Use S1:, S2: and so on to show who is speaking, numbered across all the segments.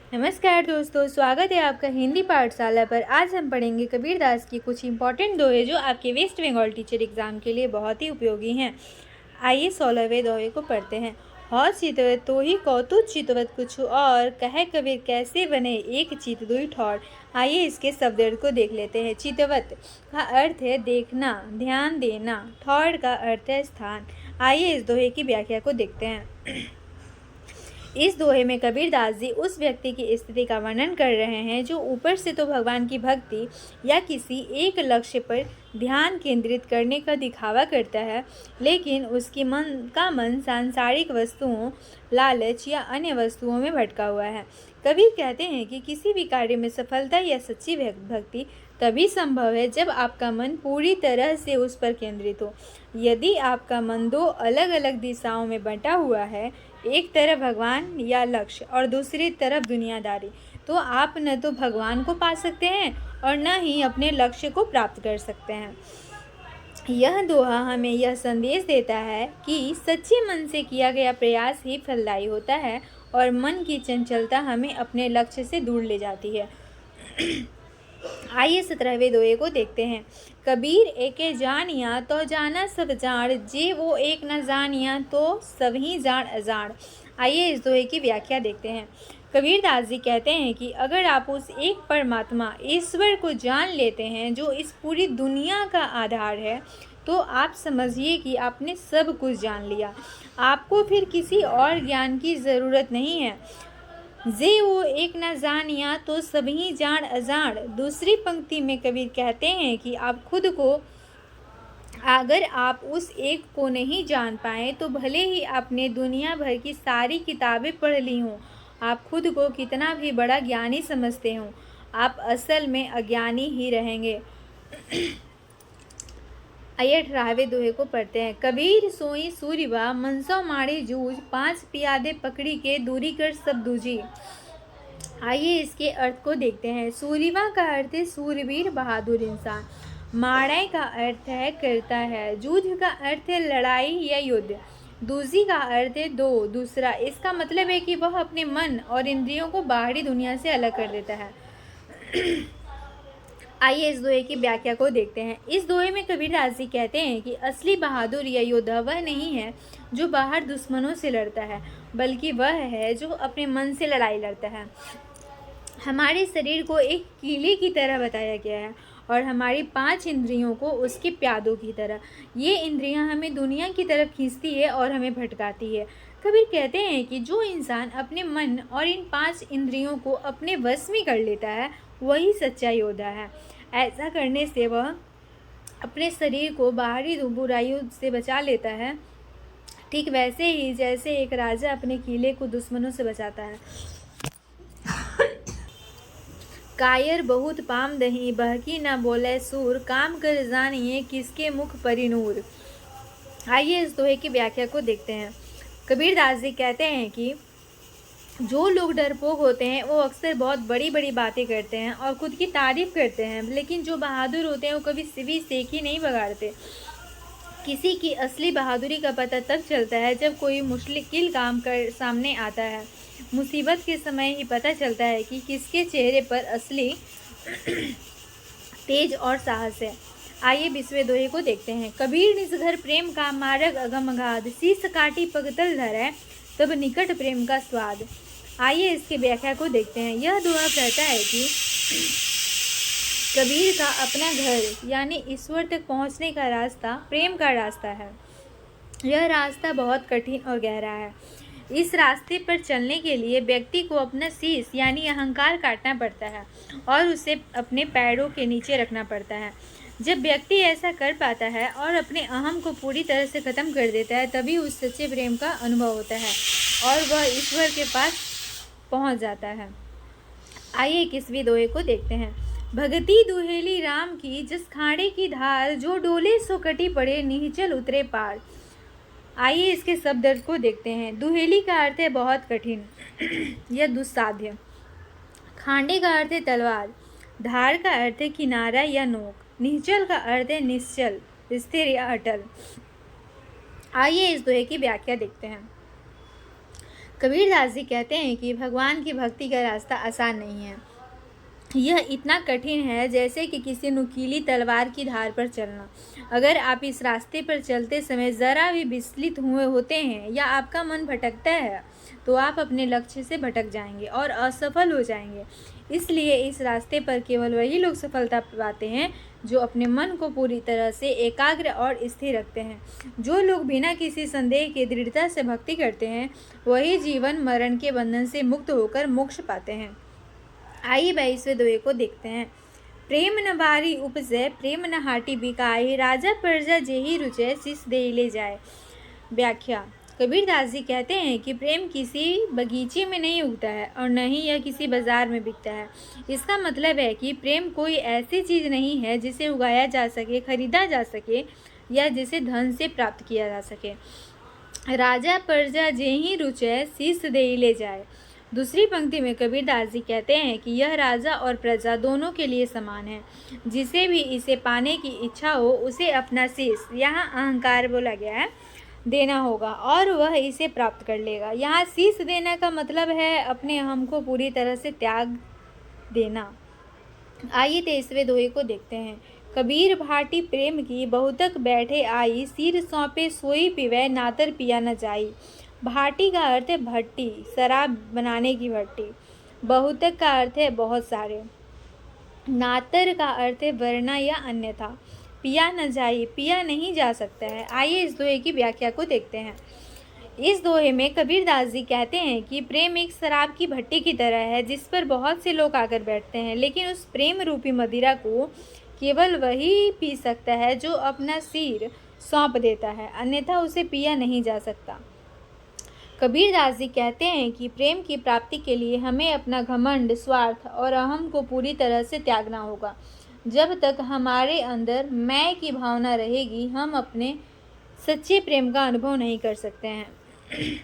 S1: नमस्कार दोस्तों, स्वागत है आपका हिंदी पाठशाला पर। आज हम पढ़ेंगे कबीरदास की कुछ इंपॉर्टेंट दोहे जो आपके वेस्ट बंगाल टीचर एग्जाम के लिए बहुत ही उपयोगी हैं। आइए 16वें दोहे को पढ़ते हैं। हौ चितवत तो ही कौतुक चितवत कुछ और, कहे कबीर कैसे बने एक चित दुई ठौर। आइए इसके शब्द अर्थ को देख लेते हैं। चितवत का अर्थ है देखना, ध्यान देना। ठौर का अर्थ है स्थान। आइए इस दोहे की व्याख्या को देखते हैं। इस दोहे में कबीरदास जी उस व्यक्ति की स्थिति का वर्णन कर रहे हैं जो ऊपर से तो भगवान की भक्ति या किसी एक लक्ष्य पर ध्यान केंद्रित करने का दिखावा करता है, लेकिन उसकी मन सांसारिक वस्तुओं, लालच या अन्य वस्तुओं में भटका हुआ है। कबीर कहते हैं कि किसी भी कार्य में सफलता या सच्ची भक्ति तभी संभव है जब आपका मन पूरी तरह से उस पर केंद्रित हो। यदि आपका मन दो अलग अलग दिशाओं में बंटा हुआ है, एक तरफ भगवान या लक्ष्य और दूसरी तरफ दुनियादारी, तो आप न तो भगवान को पा सकते हैं और न ही अपने लक्ष्य को प्राप्त कर सकते हैं। यह दोहा हमें यह संदेश देता है कि सच्चे मन से किया गया प्रयास ही फलदायी होता है और मन की चंचलता हमें अपने लक्ष्य से दूर ले जाती है। आइए 17वें दोहे को देखते हैं। कबीर एके जानिया तो जाना सब जान, जे वो एक न जानिया तो सभी जान अजान। आइए इस दोहे की व्याख्या देखते हैं। कबीरदास जी कहते हैं कि अगर आप उस एक परमात्मा ईश्वर को जान लेते हैं जो इस पूरी दुनिया का आधार है, तो आप समझिए कि आपने सब कुछ जान लिया। आपको फिर किसी और ज्ञान की ज़रूरत नहीं है। जे वो एक न जानिया तो सभी जान अजान। दूसरी पंक्ति में कबीर कहते हैं कि आप खुद को, अगर आप उस एक को नहीं जान पाए तो भले ही आपने दुनिया भर की सारी किताबें पढ़ ली हों, आप खुद को कितना भी बड़ा ज्ञानी समझते हों, आप असल में अज्ञानी ही रहेंगे। आइए 18वें दोहे को पढ़ते हैं। कबीर सोई सूरिबा मनसो मारे जूझ, पांच पियादे पकड़ी के दूरी कर सब दूजी। आइए इसके अर्थ को देखते हैं। सूरिबा का अर्थ है सूरवीर बहादुर इंसान। माड़े का अर्थ है करता है। जूझ का अर्थ है लड़ाई या युद्ध। दूजी का अर्थ है दो, दूसरा। इसका मतलब है कि वह अपने मन और इंद्रियों को बाहरी दुनिया से अलग कर देता है। आइए इस दोहे की व्याख्या को देखते हैं। इस दोहे में कबीरदास जी कहते हैं कि असली बहादुर या योद्धा वह नहीं है जो बाहर दुश्मनों से लड़ता है, बल्कि वह है जो अपने मन से लड़ाई लड़ता है। हमारे शरीर को एक कीले की तरह बताया गया है और हमारी 5 इंद्रियों को उसके प्यादों की तरह। ये इंद्रियां हमें दुनिया की तरफ खींचती है और हमें भटकाती है। कबीर कहते हैं कि जो इंसान अपने मन और इन 5 इंद्रियों को अपने वश में कर लेता है, वही सच्चा योद्धा है। ऐसा करने से वह अपने शरीर को बाहरी बुराइयों से बचा लेता है, ठीक वैसे ही जैसे एक राजा अपने किले को दुश्मनों से बचाता है। कायर बहुत पाम दही, बहकी न बोले सूर, काम कर जानिए किसके मुख परिनूर। आइए इस दोहे की व्याख्या को देखते हैं। कबीरदास जी कहते हैं कि जो लोग डरपोक होते हैं वो अक्सर बहुत बड़ी बड़ी बातें करते हैं और खुद की तारीफ करते हैं, लेकिन जो बहादुर होते हैं वो कभी सिवी सेक ही नहीं बगाड़ते। किसी की असली बहादुरी का पता तब चलता है जब कोई मुश्किल काम कर सामने आता है। मुसीबत के समय ही पता चलता है कि किसके चेहरे पर असली तेज और साहस है। आइए 20वें दोहे को देखते हैं। कबीर निज घर प्रेम का मार्ग अगम अगाध, शीस काटी पगतल धरै तब निकट प्रेम का स्वाद। आइए इसकी व्याख्या को देखते हैं। यह दोहा कहता है कि कबीर का अपना घर यानी ईश्वर तक पहुंचने का रास्ता प्रेम का रास्ता है। यह रास्ता बहुत कठिन और गहरा है। इस रास्ते पर चलने के लिए व्यक्ति को अपना शीश यानी अहंकार काटना पड़ता है और उसे अपने पैरों के नीचे रखना पड़ता है। जब व्यक्ति ऐसा कर पाता है और अपने अहम को पूरी तरह से ख़त्म कर देता है, तभी उस सच्चे प्रेम का अनुभव होता है और वह ईश्वर के पास पहुंच जाता है। आइए 21वीं दोहे को देखते हैं। भगती दुहेली राम की, जिस खाड़े की धार, जो डोले सो कटी पड़े, निश्चल उतरे पार। आइए इसके शब्द अर्थ को देखते हैं। दुहेली का अर्थ है बहुत कठिन या दुस्साध्य। खांडे का अर्थ है तलवार। धार का अर्थ है किनारा या नोक। निश्चल का अर्थ है निश्चल, स्थिर या अटल। आइए इस दोहे की व्याख्या देखते हैं। कबीरदास जी कहते हैं कि भगवान की भक्ति का रास्ता आसान नहीं है। यह इतना कठिन है जैसे कि किसी नुकीली तलवार की धार पर चलना। अगर आप इस रास्ते पर चलते समय ज़रा भी विचलित हुए होते हैं या आपका मन भटकता है तो आप अपने लक्ष्य से भटक जाएंगे और असफल हो जाएंगे। इसलिए इस रास्ते पर केवल वही लोग सफलता पाते हैं जो अपने मन को पूरी तरह से एकाग्र और स्थिर रखते हैं। जो लोग बिना किसी संदेह के दृढ़ता से भक्ति करते हैं वही जीवन मरण के बंधन से मुक्त होकर मोक्ष पाते हैं। आइए 22वें दोहे को देखते हैं। प्रेम न बारी उपजय प्रेम न हाटी बिकाई राजा प्रजा जेहि रुचय शीस दे ले जाए। व्याख्या। कबीरदास जी कहते हैं कि प्रेम किसी बगीचे में नहीं उगता है और न ही यह किसी बाजार में बिकता है। इसका मतलब है कि प्रेम कोई ऐसी चीज़ नहीं है जिसे उगाया जा सके, खरीदा जा सके या जिसे धन से प्राप्त किया जा सके। राजा प्रजा जेहि रुचय शीस दे ले जाए। दूसरी पंक्ति में कबीरदास जी कहते हैं कि यह राजा और प्रजा दोनों के लिए समान है। जिसे भी इसे पाने की इच्छा हो उसे अपना शीश, यहाँ अहंकार बोला गया है, देना होगा और वह इसे प्राप्त कर लेगा। यहाँ शीश देना का मतलब है अपने अहम को पूरी तरह से त्याग देना। आइए 23वें दोहे को देखते हैं। कबीर भाटी प्रेम की बहुतक बैठे आई सिर सौंपे सोई पिवै नातर पिया न जाई। भाटी का अर्थ है भट्टी, शराब बनाने की भट्टी। बहुतक का अर्थ है बहुत सारे। नातर का अर्थ है वरना या अन्यथा। पिया न जाई, पिया नहीं जा सकता है। आइए इस दोहे की व्याख्या को देखते हैं। इस दोहे में कबीरदास जी कहते हैं कि प्रेम एक शराब की भट्टी की तरह है जिस पर बहुत से लोग आकर बैठते हैं, लेकिन उस प्रेम रूपी मदिरा को केवल वही पी सकता है जो अपना सिर सौंप देता है, अन्यथा उसे पिया नहीं जा सकता। कबीरदास जी कहते हैं कि प्रेम की प्राप्ति के लिए हमें अपना घमंड, स्वार्थ और अहम को पूरी तरह से त्यागना होगा। जब तक हमारे अंदर मैं की भावना रहेगी हम अपने सच्चे प्रेम का अनुभव नहीं कर सकते हैं।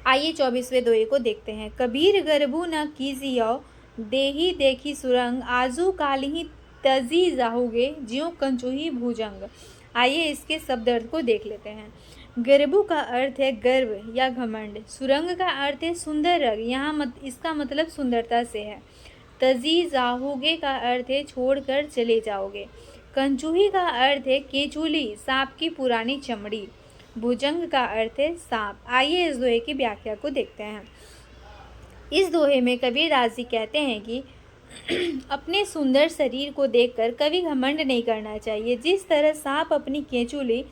S1: आइए 24वें दोहे को देखते हैं। कबीर गर्भु न कीजियो देही देखी सुरंग आजू कालिही तजी जाहुगे ज्यों कंचुही भुजंग। आइए इसके शब्द अर्थ को देख लेते हैं। गर्भु का अर्थ है गर्व या घमंड। सुरंग का अर्थ है सुंदर रंग, यहाँ इसका मतलब सुंदरता से है। तजी जाहोगे का अर्थ है छोड़कर चले जाओगे। कंचूही का अर्थ है केचुली, सांप की पुरानी चमड़ी। भुजंग का अर्थ है सांप। आइए इस दोहे की व्याख्या को देखते हैं। इस दोहे में कबीरदास जी कहते हैं कि अपने सुंदर शरीर को देखकर कभी घमंड नहीं करना चाहिए। जिस तरह सांप अपनी केचुली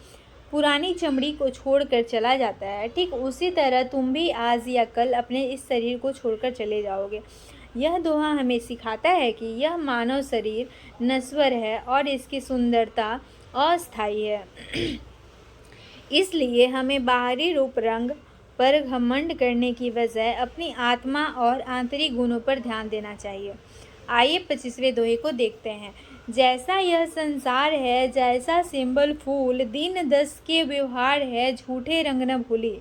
S1: पुरानी चमड़ी को छोड़कर चला जाता है, ठीक उसी तरह तुम भी आज या कल अपने इस शरीर को छोड़कर चले जाओगे। यह दोहा हमें सिखाता है कि यह मानव शरीर नश्वर है और इसकी सुंदरता अस्थायी है। इसलिए हमें बाहरी रूप रंग पर घमंड करने की बजाय अपनी आत्मा और आंतरिक गुणों पर ध्यान देना चाहिए। आइए 25वें दोहे को देखते हैं। जैसा यह संसार है जैसा सिंबल फूल दिन दस के व्यवहार है झूठे रंग न भूली।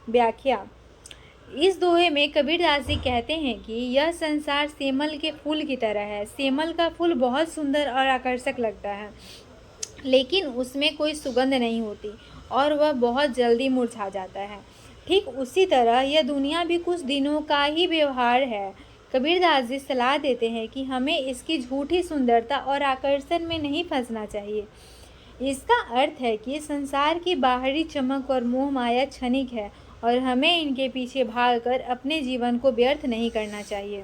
S1: व्याख्या। इस दोहे में कबीरदास जी कहते हैं कि यह संसार सेमल के फूल की तरह है। सेमल का फूल बहुत सुंदर और आकर्षक लगता है, लेकिन उसमें कोई सुगंध नहीं होती और वह बहुत जल्दी मुरझा जाता है। ठीक उसी तरह यह दुनिया भी कुछ दिनों का ही व्यवहार है। कबीरदास जी सलाह देते हैं कि हमें इसकी झूठी सुंदरता और आकर्षण में नहीं फंसना चाहिए। इसका अर्थ है कि संसार की बाहरी चमक और मोह माया क्षणिक है और हमें इनके पीछे भागकर अपने जीवन को व्यर्थ नहीं करना चाहिए।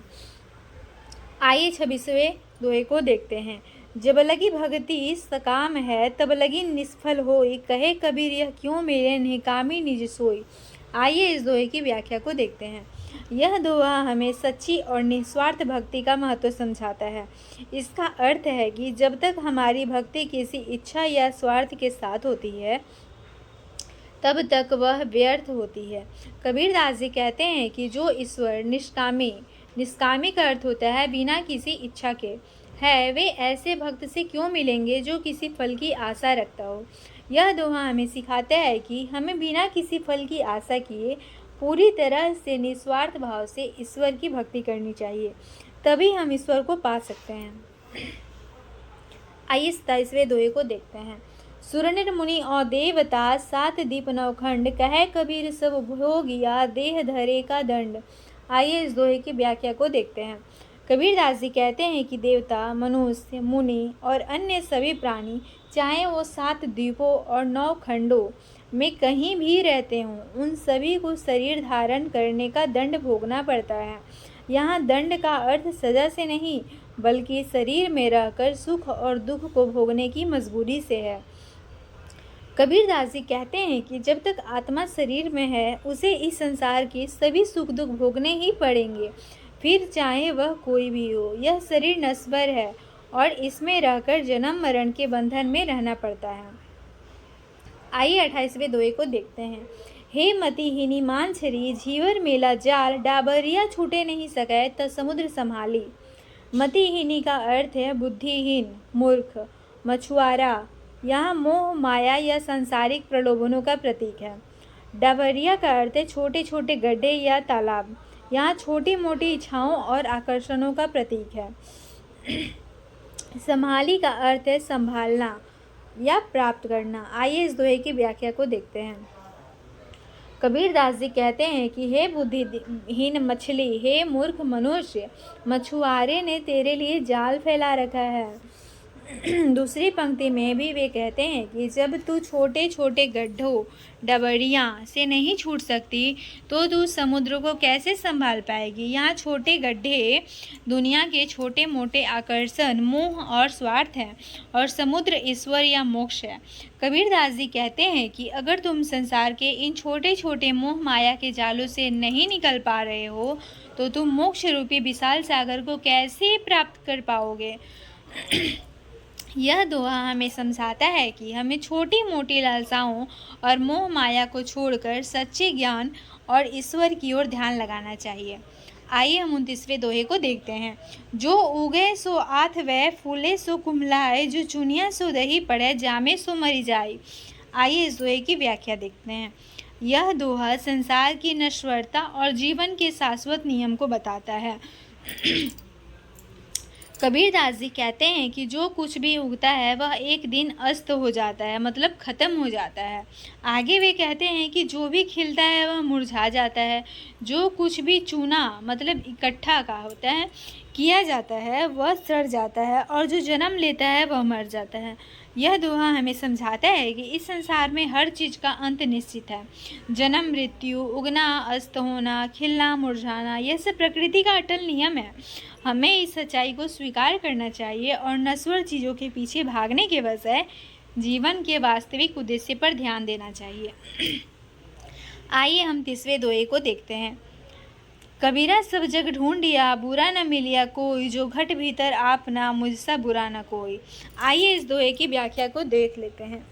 S1: आइए 26वें दोहे को देखते हैं। जब लगी भगति सकाम है तब लगी निष्फल होई कहे कबीर यह क्यों मेरे निकामी निज सोई। आइए इस दोहे की व्याख्या को देखते हैं। यह दोहा हमें सच्ची और निस्वार्थ भक्ति का महत्व समझाता है। इसका अर्थ है कि जब तक हमारी भक्ति किसी इच्छा या स्वार्थ के साथ होती है तब तक वह व्यर्थ होती है। कबीरदास जी कहते हैं कि जो ईश्वर निष्कामी का अर्थ होता है बिना किसी इच्छा के है, वे ऐसे भक्त से क्यों मिलेंगे जो किसी फल की आशा रखता हो। यह दोहा हमें सिखाता है कि हमें बिना किसी फल की आशा किए पूरी तरह से निस्वार्थ भाव से ईश्वर की भक्ति करनी चाहिए, तभी हम ईश्वर को पा सकते हैं। आइए 27वें दोहे को देखते हैं। सुरनिर मुनि और देवता सात दीप नवखंड, कहे कबीर सब भोगिया देह धरे का दंड। आइए इस दोहे की व्याख्या को देखते हैं। कबीरदास जी कहते हैं कि देवता, मनुष्य, मुनि और अन्य सभी प्राणी, चाहे वो सात द्वीपों और 9 खंडों में कहीं भी रहते हों, उन सभी को शरीर धारण करने का दंड भोगना पड़ता है। यहाँ दंड का अर्थ सजा से नहीं, बल्कि शरीर में रहकर सुख और दुख को भोगने की मजबूरी से है। कबीरदास जी कहते हैं कि जब तक आत्मा शरीर में है, उसे इस संसार के सभी सुख दुख भोगने ही पड़ेंगे, फिर चाहे वह कोई भी हो। यह शरीर नश्वर है और इसमें रहकर जन्म मरण के बंधन में रहना पड़ता है। आइए 28वें दोहे को देखते हैं। हे मतिहीनी मानछरी, झीवर मेला जाल, डाबरिया छूटे नहीं सके त समुद्र संभाली। मतिहीनी का अर्थ है बुद्धिहीन, मूर्ख, मछुआरा। यहाँ मोह माया या सांसारिक प्रलोभनों का प्रतीक है। डाबरिया का अर्थ है छोटे छोटे गड्ढे या तालाब। यहाँ छोटी मोटी इच्छाओं और आकर्षणों का प्रतीक है। संभाली का अर्थ है संभालना या प्राप्त करना। आइए इस दोहे की व्याख्या को देखते हैं। कबीरदास जी कहते हैं कि हे बुद्धिहीन मछली, हे मूर्ख मनुष्य, मछुआरे ने तेरे लिए जाल फैला रखा है। दूसरी पंक्ति में भी वे कहते हैं कि जब तू छोटे छोटे गड्ढों, डबरियाँ से नहीं छूट सकती, तो तू समुद्र को कैसे संभाल पाएगी। यहाँ छोटे गड्ढे दुनिया के छोटे मोटे आकर्षण, मोह और स्वार्थ हैं, और समुद्र ईश्वर या मोक्ष है। कबीरदास जी कहते हैं कि अगर तुम संसार के इन छोटे छोटे मोह माया के जालों से नहीं निकल पा रहे हो, तो तुम मोक्ष रूपी विशाल सागर को कैसे प्राप्त कर पाओगे। यह दोहा हमें समझाता है कि हमें छोटी मोटी लालसाओं और मोह माया को छोड़कर सच्चे ज्ञान और ईश्वर की ओर ध्यान लगाना चाहिए। आइए हम 29वें दोहे को देखते हैं। जो उगे सो आथ वह, फूले सो कुम्हलाए, जो चुनिया सो दही पड़े, जामे सो मरी जाए। आइए इस दोहे की व्याख्या देखते हैं। यह दोहा संसार की नश्वरता और जीवन के शाश्वत नियम को बताता है। कबीरदास जी कहते हैं कि जो कुछ भी उगता है वह एक दिन अस्त हो जाता है, मतलब ख़त्म हो जाता है। आगे वे कहते हैं कि जो भी खिलता है वह मुरझा जाता है। जो कुछ भी चुना, मतलब इकट्ठा का होता है, किया जाता है, वह सड़ जाता है, और जो जन्म लेता है वह मर जाता है। यह दोहा हमें समझाता है कि इस संसार में हर चीज़ का अंत निश्चित है। जन्म, मृत्यु, उगना, अस्त होना, खिलना, मुरझाना, यह सब प्रकृति का अटल नियम है। हमें इस सच्चाई को स्वीकार करना चाहिए और नश्वर चीज़ों के पीछे भागने के बजाय जीवन के वास्तविक उद्देश्य पर ध्यान देना चाहिए। आइए हम 30वें दोहे को देखते हैं। कबीरा सब जग ढूंढिया, बुरा न मिलिया कोई, जो घट भीतर आपना, मुझसा बुरा न कोई। आइए इस दोहे की व्याख्या को देख लेते हैं।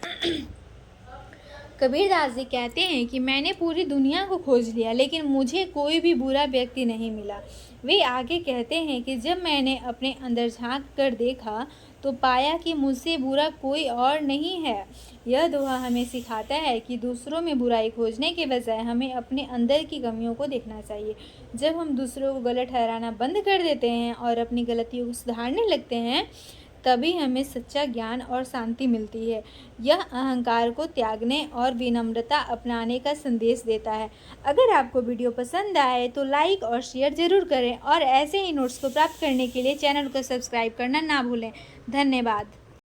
S1: कबीरदास जी कहते हैं कि मैंने पूरी दुनिया को खोज लिया, लेकिन मुझे कोई भी बुरा व्यक्ति नहीं मिला। वे आगे कहते हैं कि जब मैंने अपने अंदर झांक कर देखा तो पाया कि मुझसे बुरा कोई और नहीं है। यह दोहा हमें सिखाता है कि दूसरों में बुराई खोजने के बजाय हमें अपने अंदर की कमियों को देखना चाहिए। जब हम दूसरों को गलत ठहराना बंद कर देते हैं और अपनी गलतियों को सुधारने लगते हैं, तभी हमें सच्चा ज्ञान और शांति मिलती है। यह अहंकार को त्यागने और विनम्रता अपनाने का संदेश देता है। अगर आपको वीडियो पसंद आए तो लाइक और शेयर ज़रूर करें, और ऐसे ही नोट्स को प्राप्त करने के लिए चैनल को सब्सक्राइब करना ना भूलें। धन्यवाद।